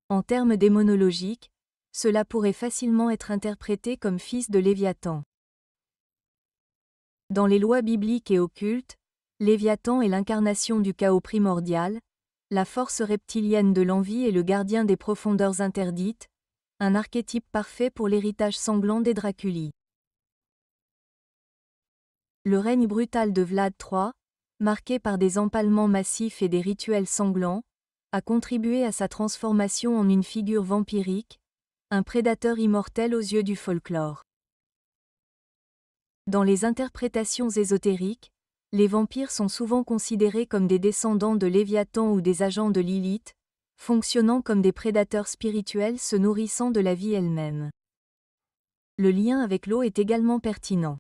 En termes démonologiques, cela pourrait facilement être interprété comme fils de Léviathan. Dans les lois bibliques et occultes, Léviathan est l'incarnation du chaos primordial, la force reptilienne de l'envie et le gardien des profondeurs interdites, un archétype parfait pour l'héritage sanglant des Draculi. Le règne brutal de Vlad III, marqué par des empalements massifs et des rituels sanglants, a contribué à sa transformation en une figure vampirique, un prédateur immortel aux yeux du folklore. Dans les interprétations ésotériques, les vampires sont souvent considérés comme des descendants de Léviathan ou des agents de Lilith, fonctionnant comme des prédateurs spirituels se nourrissant de la vie elle-même. Le lien avec l'eau est également pertinent.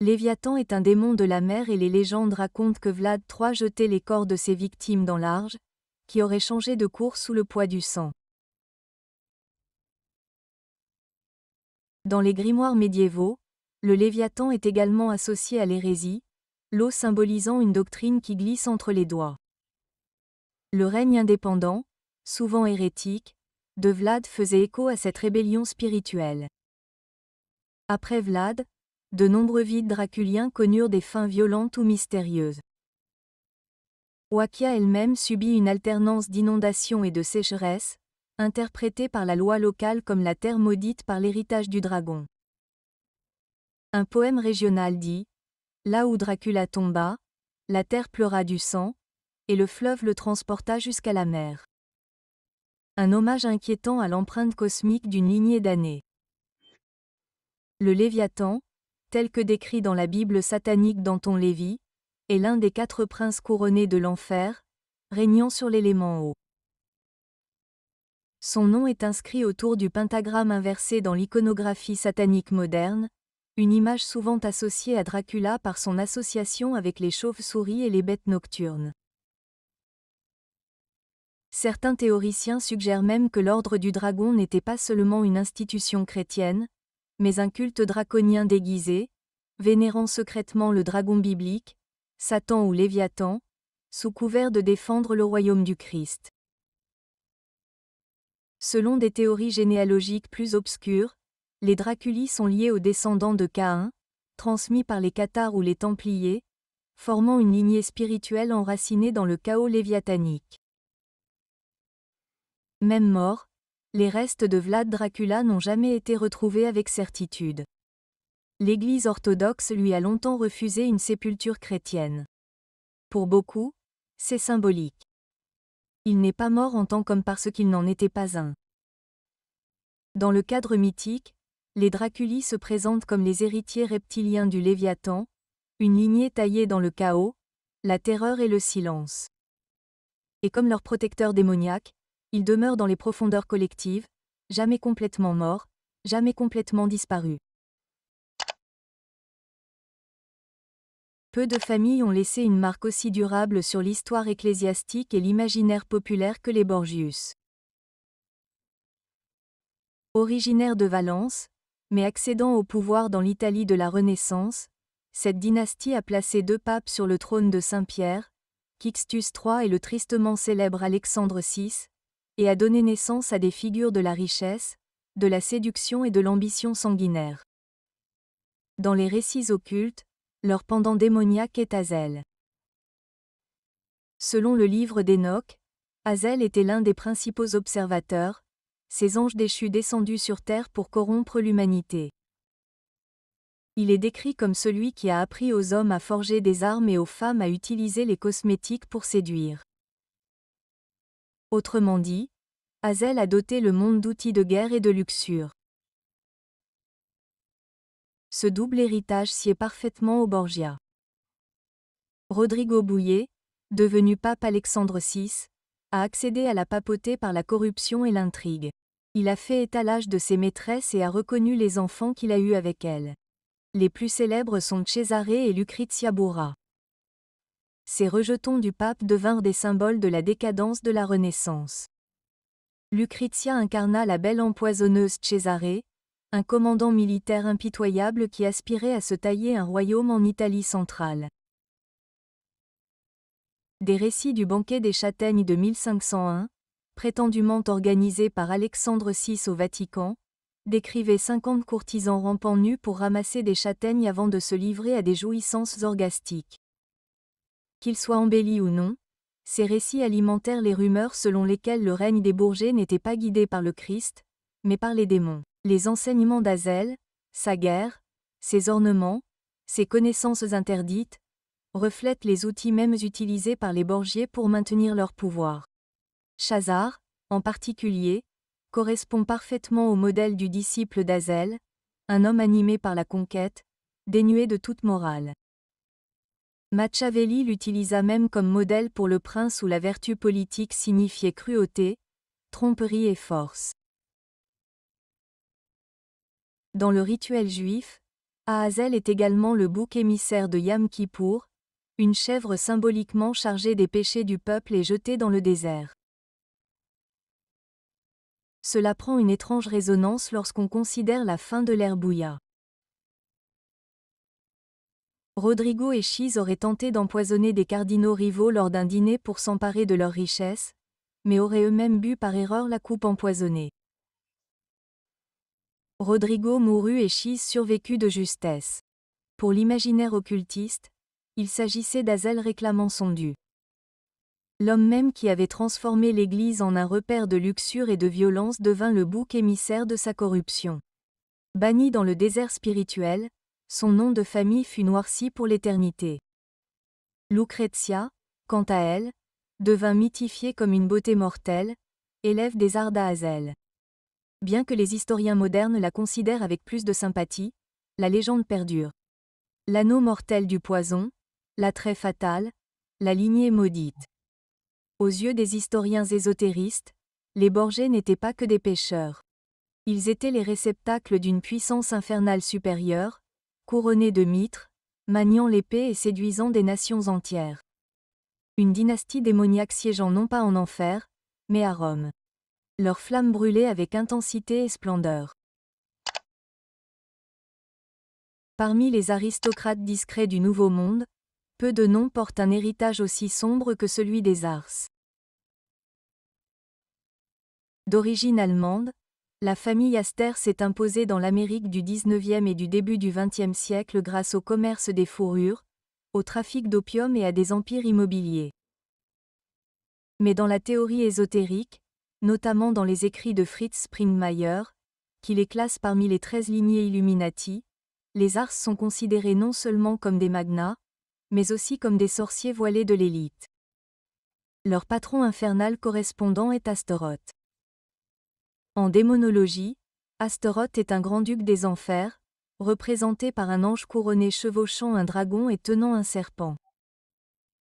Léviathan est un démon de la mer et les légendes racontent que Vlad III jetait les corps de ses victimes dans l'Arge, qui aurait changé de cours sous le poids du sang. Dans les grimoires médiévaux, le Léviathan est également associé à l'hérésie, l'eau symbolisant une doctrine qui glisse entre les doigts. Le règne indépendant, souvent hérétique, de Vlad faisait écho à cette rébellion spirituelle. Après Vlad, de nombreux vides draculiens connurent des fins violentes ou mystérieuses. Wakkia elle-même subit une alternance d'inondations et de sécheresse, interprétée par la loi locale comme la terre maudite par l'héritage du dragon. Un poème régional dit « Là où Dracula tomba, la terre pleura du sang, et le fleuve le transporta jusqu'à la mer. » Un hommage inquiétant à l'empreinte cosmique d'une lignée d'années. Le Léviathan, tel que décrit dans la Bible satanique d'Anton Lévy, est l'un des 4 princes couronnés de l'enfer, régnant sur l'élément eau. Son nom est inscrit autour du pentagramme inversé dans l'iconographie satanique moderne, une image souvent associée à Dracula par son association avec les chauves-souris et les bêtes nocturnes. Certains théoriciens suggèrent même que l'ordre du dragon n'était pas seulement une institution chrétienne, mais un culte draconien déguisé, vénérant secrètement le dragon biblique, Satan ou Léviathan, sous couvert de défendre le royaume du Christ. Selon des théories généalogiques plus obscures, les Draculi sont liés aux descendants de Caïn, transmis par les Cathars ou les Templiers, formant une lignée spirituelle enracinée dans le chaos léviathanique. Même mort, les restes de Vlad Dracula n'ont jamais été retrouvés avec certitude. L'Église orthodoxe lui a longtemps refusé une sépulture chrétienne. Pour beaucoup, c'est symbolique. Il n'est pas mort en tant qu'homme parce qu'il n'en était pas un. Dans le cadre mythique, les Draculi se présentent comme les héritiers reptiliens du Léviathan, une lignée taillée dans le chaos, la terreur et le silence. Et comme leur protecteur démoniaque, ils demeurent dans les profondeurs collectives, jamais complètement morts, jamais complètement disparus. Peu de familles ont laissé une marque aussi durable sur l'histoire ecclésiastique et l'imaginaire populaire que les Borgius. Originaire de Valence, mais accédant au pouvoir dans l'Italie de la Renaissance, cette dynastie a placé 2 papes sur le trône de Saint-Pierre, Sixtus III et le tristement célèbre Alexandre VI, et a donné naissance à des figures de la richesse, de la séduction et de l'ambition sanguinaire. Dans les récits occultes, leur pendant démoniaque est Azel. Selon le livre d'Enoch, Azel était l'un des principaux observateurs, ces anges déchus descendus sur terre pour corrompre l'humanité. Il est décrit comme celui qui a appris aux hommes à forger des armes et aux femmes à utiliser les cosmétiques pour séduire. Autrement dit, Azel a doté le monde d'outils de guerre et de luxure. Ce double héritage sied parfaitement aux Borgia. Rodrigo Bouillet, devenu pape Alexandre VI, a accédé à la papauté par la corruption et l'intrigue. Il a fait étalage de ses maîtresses et a reconnu les enfants qu'il a eus avec elles. Les plus célèbres sont Cesare et Lucrezia Borgia. Ces rejetons du pape devinrent des symboles de la décadence de la Renaissance. Lucrezia incarna la belle empoisonneuse Cesare, un commandant militaire impitoyable qui aspirait à se tailler un royaume en Italie centrale. Des récits du banquet des châtaignes de 1501, prétendument organisé par Alexandre VI au Vatican, décrivait 50 courtisans rampant nus pour ramasser des châtaignes avant de se livrer à des jouissances orgastiques. Qu'ils soient embellis ou non, ces récits alimentèrent les rumeurs selon lesquelles le règne des Borgias n'était pas guidé par le Christ, mais par les démons. Les enseignements d'Azel, sa guerre, ses ornements, ses connaissances interdites, reflètent les outils mêmes utilisés par les Borgias pour maintenir leur pouvoir. Chazar, en particulier, correspond parfaitement au modèle du disciple d'Azel, un homme animé par la conquête, dénué de toute morale. Machiavelli l'utilisa même comme modèle pour le prince où la vertu politique signifiait cruauté, tromperie et force. Dans le rituel juif, Ahazel est également le bouc émissaire de Yom Kippour, une chèvre symboliquement chargée des péchés du peuple et jetée dans le désert. Cela prend une étrange résonance lorsqu'on considère la fin de l'ère Bouya. Rodrigo et Chiz auraient tenté d'empoisonner des cardinaux rivaux lors d'un dîner pour s'emparer de leurs richesses, mais auraient eux-mêmes bu par erreur la coupe empoisonnée. Rodrigo mourut et Chiz survécut de justesse. Pour l'imaginaire occultiste, il s'agissait d'Azel réclamant son dû. L'homme même qui avait transformé l'Église en un repère de luxure et de violence devint le bouc émissaire de sa corruption. Banni dans le désert spirituel, son nom de famille fut noirci pour l'éternité. Lucrezia, quant à elle, devint mythifiée comme une beauté mortelle, élève des arts d'Azel. Bien que les historiens modernes la considèrent avec plus de sympathie, la légende perdure. L'anneau mortel du poison, l'attrait fatal, la lignée maudite. Aux yeux des historiens ésotéristes, les Borgias n'étaient pas que des pécheurs. Ils étaient les réceptacles d'une puissance infernale supérieure, couronnés de mitres, maniant l'épée et séduisant des nations entières. Une dynastie démoniaque siégeant non pas en enfer, mais à Rome. Leurs flammes brûlaient avec intensité et splendeur. Parmi les aristocrates discrets du Nouveau Monde, peu de noms portent un héritage aussi sombre que celui des Ars. D'origine allemande, la famille Aster s'est imposée dans l'Amérique du XIXe et du début du XXe siècle grâce au commerce des fourrures, au trafic d'opium et à des empires immobiliers. Mais dans la théorie ésotérique, notamment dans les écrits de Fritz Springmeier, qui les classe parmi les 13 lignées Illuminati, les Ars sont considérés non seulement comme des magnats, mais aussi comme des sorciers voilés de l'élite. Leur patron infernal correspondant est Astaroth. En démonologie, Astaroth est un grand-duc des enfers, représenté par un ange couronné chevauchant un dragon et tenant un serpent.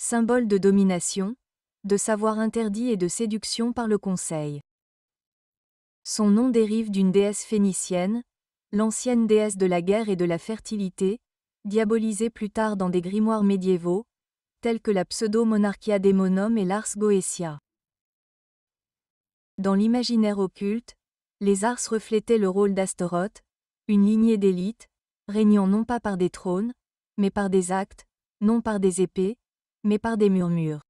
Symbole de domination, de savoir interdit et de séduction par le conseil. Son nom dérive d'une déesse phénicienne, l'ancienne déesse de la guerre et de la fertilité, diabolisée plus tard dans des grimoires médiévaux, tels que la Pseudo-Monarchia Daemonum et l'Ars Goetia. Dans l'imaginaire occulte, les Ars reflétaient le rôle d'Astaroth, une lignée d'élite, régnant non pas par des trônes, mais par des actes, non par des épées, mais par des murmures.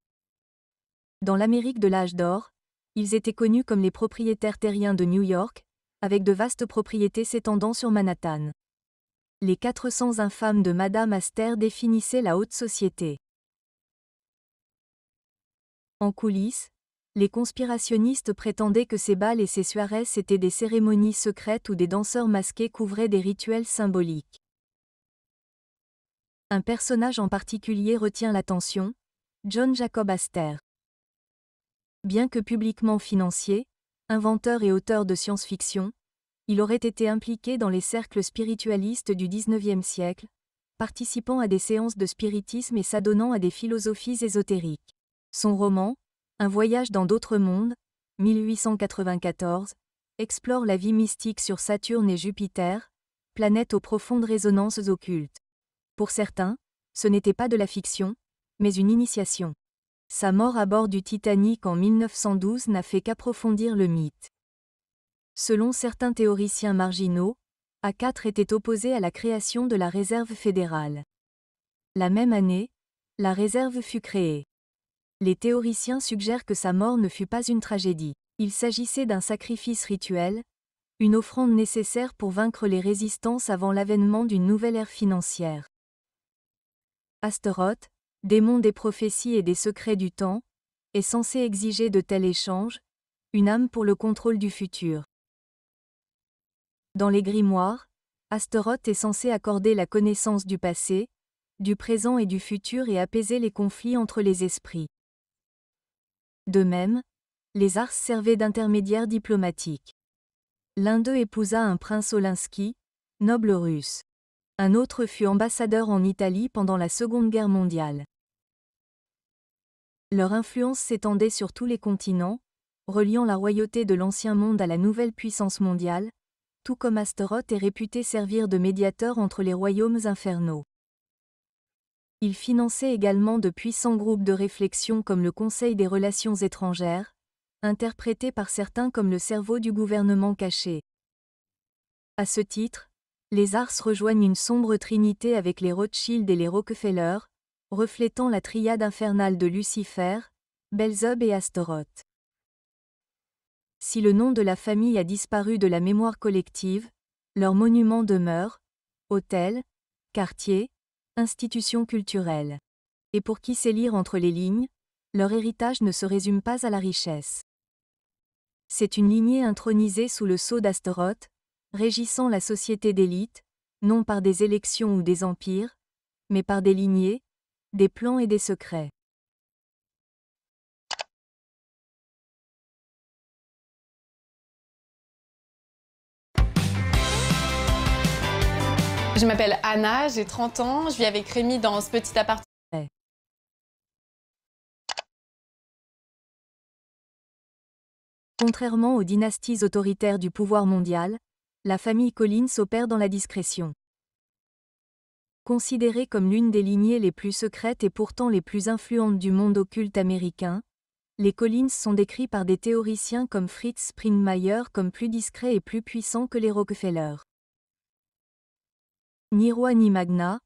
Dans l'Amérique de l'âge d'or, ils étaient connus comme les propriétaires terriens de New York, avec de vastes propriétés s'étendant sur Manhattan. Les 400 infâmes de Madame Astor définissaient la haute société. En coulisses, les conspirationnistes prétendaient que ces bals et ces soirées étaient des cérémonies secrètes où des danseurs masqués couvraient des rituels symboliques. Un personnage en particulier retient l'attention, John Jacob Astor. Bien que publiquement financier, inventeur et auteur de science-fiction, il aurait été impliqué dans les cercles spiritualistes du XIXe siècle, participant à des séances de spiritisme et s'adonnant à des philosophies ésotériques. Son roman, Un voyage dans d'autres mondes, 1894, explore la vie mystique sur Saturne et Jupiter, planètes aux profondes résonances occultes. Pour certains, ce n'était pas de la fiction, mais une initiation. Sa mort à bord du Titanic en 1912 n'a fait qu'approfondir le mythe. Selon certains théoriciens marginaux, A4 était opposé à la création de la réserve fédérale. La même année, la réserve fut créée. Les théoriciens suggèrent que sa mort ne fut pas une tragédie. Il s'agissait d'un sacrifice rituel, une offrande nécessaire pour vaincre les résistances avant l'avènement d'une nouvelle ère financière. Astaroth, démon des prophéties et des secrets du temps, est censé exiger de tels échanges, une âme pour le contrôle du futur. Dans les grimoires, Astaroth est censé accorder la connaissance du passé, du présent et du futur et apaiser les conflits entre les esprits. De même, les Ars servaient d'intermédiaires diplomatiques. L'un d'eux épousa un prince Olinsky, noble russe. Un autre fut ambassadeur en Italie pendant la Seconde Guerre mondiale. Leur influence s'étendait sur tous les continents, reliant la royauté de l'Ancien Monde à la nouvelle puissance mondiale, tout comme Astaroth est réputé servir de médiateur entre les royaumes infernaux. Il finançait également de puissants groupes de réflexion comme le Conseil des Relations étrangères, interprété par certains comme le cerveau du gouvernement caché. À ce titre, les Ars rejoignent une sombre trinité avec les Rothschild et les Rockefeller, reflétant la triade infernale de Lucifer, Belzeb et Astaroth. Si le nom de la famille a disparu de la mémoire collective, leurs monuments demeurent, hôtels, quartiers, institutions culturelles. Et pour qui sait lire entre les lignes, leur héritage ne se résume pas à la richesse. C'est une lignée intronisée sous le sceau d'Astaroth, régissant la société d'élite, non par des élections ou des empires, mais par des lignées, des plans et des secrets. Je m'appelle Anna, j'ai 30 ans, je vis avec Rémi dans ce petit appartement. Contrairement aux dynasties autoritaires du pouvoir mondial, la famille Collins opère dans la discrétion. Considérée comme l'une des lignées les plus secrètes et pourtant les plus influentes du monde occulte américain, les Collins sont décrits par des théoriciens comme Fritz Springmeier comme plus discrets et plus puissants que les Rockefeller. Ni roi ni magnat,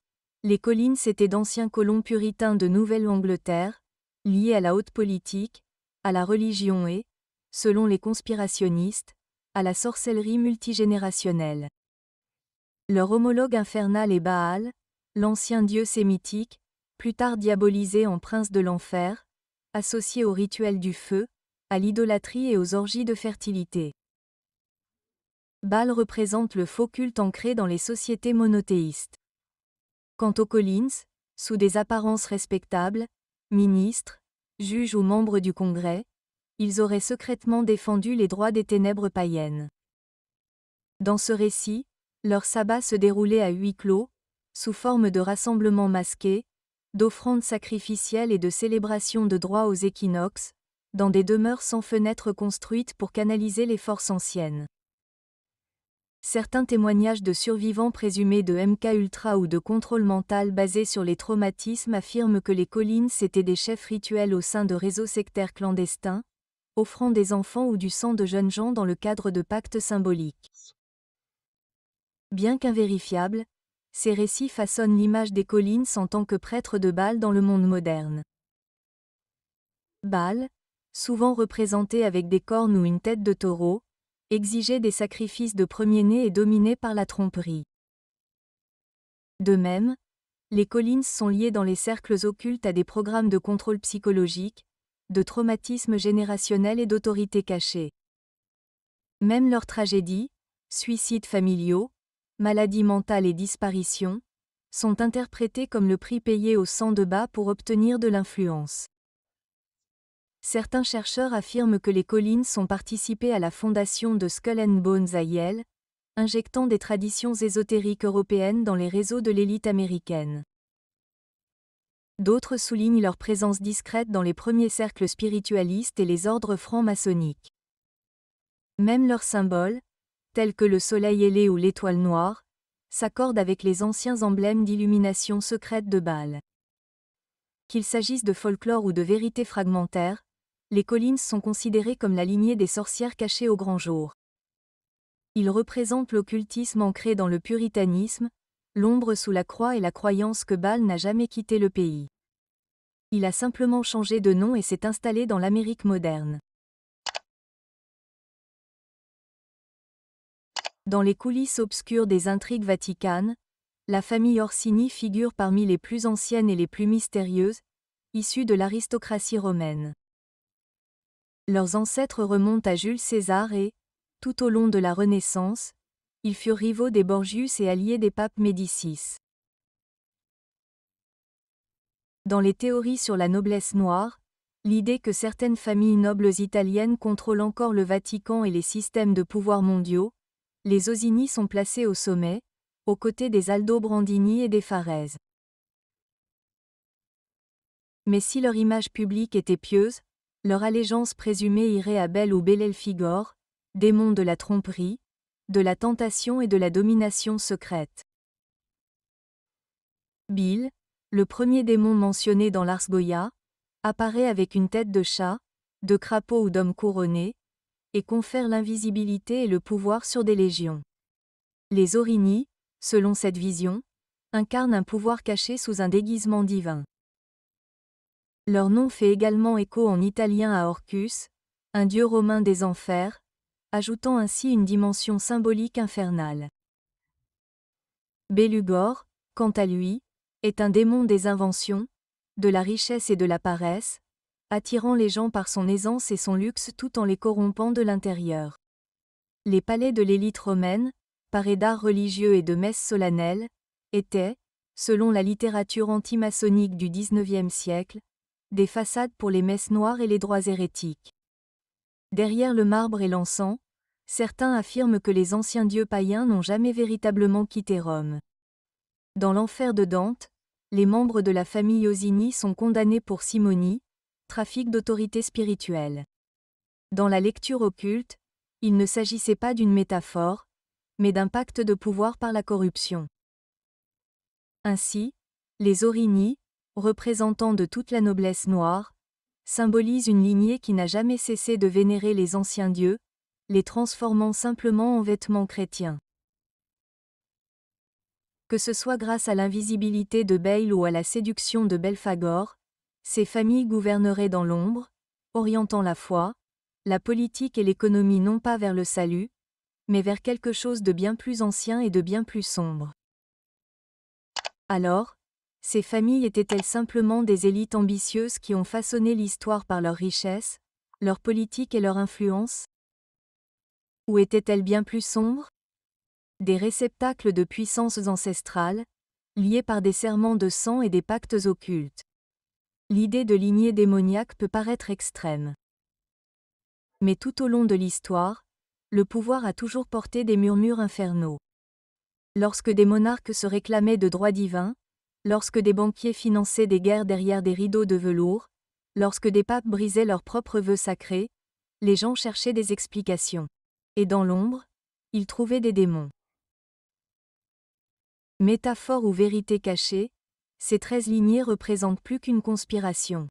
les Collins étaient d'anciens colons puritains de Nouvelle-Angleterre, liés à la haute politique, à la religion et, selon les conspirationnistes, à la sorcellerie multigénérationnelle. Leur homologue infernal est Baal, l'ancien dieu sémitique, plus tard diabolisé en prince de l'enfer, associé au rituel du feu, à l'idolâtrie et aux orgies de fertilité. Baal représente le faux culte ancré dans les sociétés monothéistes. Quant aux Collins, sous des apparences respectables, ministres, juges ou membres du Congrès, ils auraient secrètement défendu les droits des ténèbres païennes. Dans ce récit, leur sabbat se déroulait à huis clos, sous forme de rassemblements masqués, d'offrandes sacrificielles et de célébrations de droits aux équinoxes, dans des demeures sans fenêtres construites pour canaliser les forces anciennes. Certains témoignages de survivants présumés de MK-Ultra ou de contrôle mental basé sur les traumatismes affirment que les Collins étaient des chefs rituels au sein de réseaux sectaires clandestins, offrant des enfants ou du sang de jeunes gens dans le cadre de pactes symboliques. Bien qu'invérifiables, ces récits façonnent l'image des Collins en tant que prêtres de Baal dans le monde moderne. Baal, souvent représenté avec des cornes ou une tête de taureau, exigeait des sacrifices de premier-né et dominé par la tromperie. De même, les Collins sont liés dans les cercles occultes à des programmes de contrôle psychologique, de traumatisme générationnel et d'autorité cachée. Même leurs tragédies, suicides familiaux, maladies mentales et disparitions, sont interprétées comme le prix payé au sang de bas pour obtenir de l'influence. Certains chercheurs affirment que les Collins ont participé à la fondation de Skull and Bones à Yale, injectant des traditions ésotériques européennes dans les réseaux de l'élite américaine. D'autres soulignent leur présence discrète dans les premiers cercles spiritualistes et les ordres francs-maçonniques. Même leurs symboles, tels que le soleil ailé ou l'étoile noire, s'accordent avec les anciens emblèmes d'illumination secrète de Baal. Qu'il s'agisse de folklore ou de vérité fragmentaire, les Collins sont considérés comme la lignée des sorcières cachées au grand jour. Ils représentent l'occultisme ancré dans le puritanisme, l'ombre sous la croix et la croyance que Baal n'a jamais quitté le pays. Il a simplement changé de nom et s'est installé dans l'Amérique moderne. Dans les coulisses obscures des intrigues vaticanes, la famille Orsini figure parmi les plus anciennes et les plus mystérieuses, issues de l'aristocratie romaine. Leurs ancêtres remontent à Jules César et, tout au long de la Renaissance, ils furent rivaux des Borgius et alliés des papes Médicis. Dans les théories sur la noblesse noire, l'idée que certaines familles nobles italiennes contrôlent encore le Vatican et les systèmes de pouvoir mondiaux, les Orsini sont placés au sommet, aux côtés des Aldobrandini et des Farese. Mais si leur image publique était pieuse, leur allégeance présumée irait à Bel ou Belelfigor, démon de la tromperie, de la tentation et de la domination secrète. Bill, le premier démon mentionné dans l'Ars Goya, apparaît avec une tête de chat, de crapaud ou d'homme couronné, et confère l'invisibilité et le pouvoir sur des légions. Les Orsini, selon cette vision, incarnent un pouvoir caché sous un déguisement divin. Leur nom fait également écho en italien à Orcus, un dieu romain des enfers, ajoutant ainsi une dimension symbolique infernale. Belugor, quant à lui, est un démon des inventions, de la richesse et de la paresse, attirant les gens par son aisance et son luxe tout en les corrompant de l'intérieur. Les palais de l'élite romaine, parés d'art religieux et de messes solennelles, étaient, selon la littérature antimaçonnique du XIXe siècle, des façades pour les messes noires et les droits hérétiques. Derrière le marbre et l'encens, certains affirment que les anciens dieux païens n'ont jamais véritablement quitté Rome. Dans l'enfer de Dante, les membres de la famille Orsini sont condamnés pour simonie, trafic d'autorité spirituelle. Dans la lecture occulte, il ne s'agissait pas d'une métaphore, mais d'un pacte de pouvoir par la corruption. Ainsi, les Orsini, représentants de toute la noblesse noire, symbolisent une lignée qui n'a jamais cessé de vénérer les anciens dieux, les transformant simplement en vêtements chrétiens. Que ce soit grâce à l'invisibilité de Baal ou à la séduction de Belphagor, ces familles gouverneraient dans l'ombre, orientant la foi, la politique et l'économie non pas vers le salut, mais vers quelque chose de bien plus ancien et de bien plus sombre. Alors, ces familles étaient-elles simplement des élites ambitieuses qui ont façonné l'histoire par leur richesse, leur politique et leur influence? Ou étaient-elles bien plus sombres? Des réceptacles de puissances ancestrales, liés par des serments de sang et des pactes occultes. L'idée de lignée démoniaque peut paraître extrême. Mais tout au long de l'histoire, le pouvoir a toujours porté des murmures infernaux. Lorsque des monarques se réclamaient de droits divins, Lorsque des banquiers finançaient des guerres derrière des rideaux de velours, lorsque des papes brisaient leurs propres vœux sacrés, les gens cherchaient des explications. Et dans l'ombre, ils trouvaient des démons. Métaphore ou vérité cachée, ces 13 lignées représentent plus qu'une conspiration.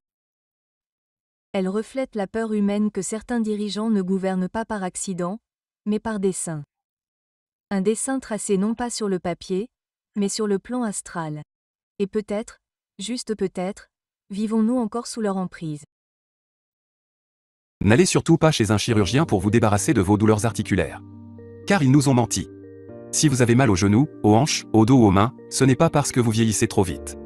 Elles reflètent la peur humaine que certains dirigeants ne gouvernent pas par accident, mais par dessein. Un dessein tracé non pas sur le papier, mais sur le plan astral. Et peut-être, juste peut-être, vivons-nous encore sous leur emprise. N'allez surtout pas chez un chirurgien pour vous débarrasser de vos douleurs articulaires. Car ils nous ont menti. Si vous avez mal aux genoux, aux hanches, au dos ou aux mains, ce n'est pas parce que vous vieillissez trop vite.